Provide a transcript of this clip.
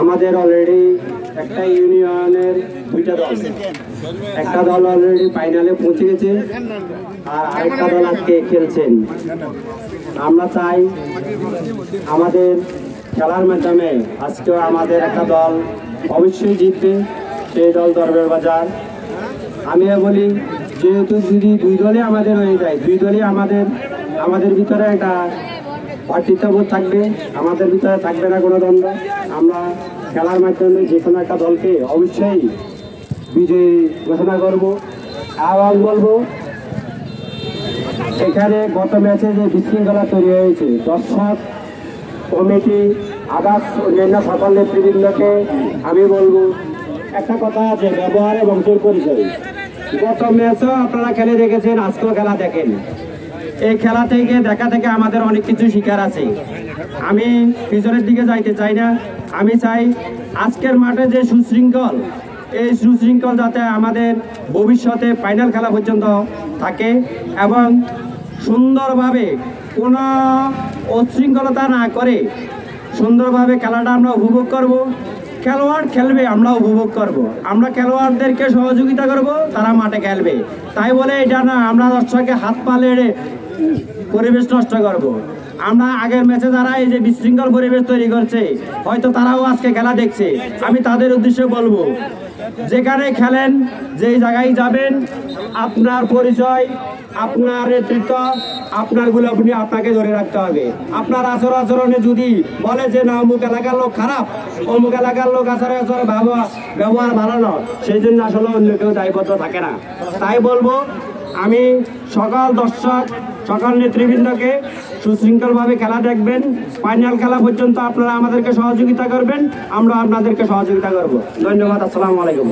আমাদের অলরেডি একটা ইউনিয়নের দুইটা দল, একটা দল অলরেডি ফাইনালে পৌঁছে গেছে আর আরেকটা দল আজকে খেলছেন। আমরা চাই আমাদের খেলার মাধ্যমে আজকেও আমাদের একটা দল অবশ্যই জিতবে, সেই দল দরবেশ বাজার। আমি বলি যেহেতু যদি দুই দলই আমাদের হয়ে যায়, দুই দলই আমাদের ভিতরে একটা ভাতৃত্ববোধ থাকবে, আমাদের ভিতরে থাকবে না কোনো দ্বন্দ্ব। আমরা খেলার মাধ্যমে যে কোনো একটা দলকে অবশ্যই বিজয়ী ঘোষণা করব এবং বলবো এখানে গত ম্যাচে যে বিশৃঙ্খলা তৈরি হয়েছে, দর্শক কমিটি আদার্স অন্যান্য সকল নেতৃবৃন্দকে আমি বলবো একটা কথা আছে, ব্যবহার এবং জোর পরিচয়। গত ম্যাচও আপনারা খেলে দেখেছেন, আজকেও খেলা দেখেন। এই খেলা থেকে আমাদের অনেক কিছু শিকার আছে। আমি পিছনের দিকে যাইতে চাই না, আমি চাই আজকের মাঠে যে সুশৃঙ্খল, এই সুশৃঙ্খল যাতে আমাদের ভবিষ্যতে ফাইনাল খেলা পর্যন্ত থাকে এবং সুন্দরভাবে কোনো উচ্ছৃঙ্খলতা না করে সুন্দরভাবে খেলাটা আমরা উপভোগ করব। খেলোয়াড় খেলবে, আমরা উপভোগ করব। আমরা খেলোয়াড়দেরকে সহযোগিতা করব, তারা মাঠে খেলবে। তাই বলে এটা না আমরা দর্শককে হাত পা লেড়ে পরিবেশ নষ্ট করব। আমরা আগের ম্যাচে যারা এই যে বিশৃঙ্খল পরিবেশ তৈরি করছে, হয়তো তারাও আজকে খেলা দেখছে। আমি তাদের উদ্দেশ্যে বলবো, যেখানে খেলেন, যেই জায়গায় যাবেন, আপনার পরিচয়, আপনার নেতৃত্ব, আপনারগুলো আপনাকে ধরে রাখতে হবে। আপনার আচরণে যদি বলে যে না অমুক এলাকার লোক খারাপ, অমুক এলাকার লোক আচরণে ব্যবহার ভালো না, সেই জন্য আসলে অন্য কেউ দায়বদ্ধ থাকে না। তাই বলবো আমি সকল দর্শক, সকল নেতৃবৃন্দকে সুশৃঙ্খলভাবে খেলা দেখবেন, ফাইনাল খেলা পর্যন্ত আপনারা আমাদেরকে সহযোগিতা করবেন, আমরা আপনাদেরকে সহযোগিতা করব। ধন্যবাদ। আসসালামু আলাইকুম।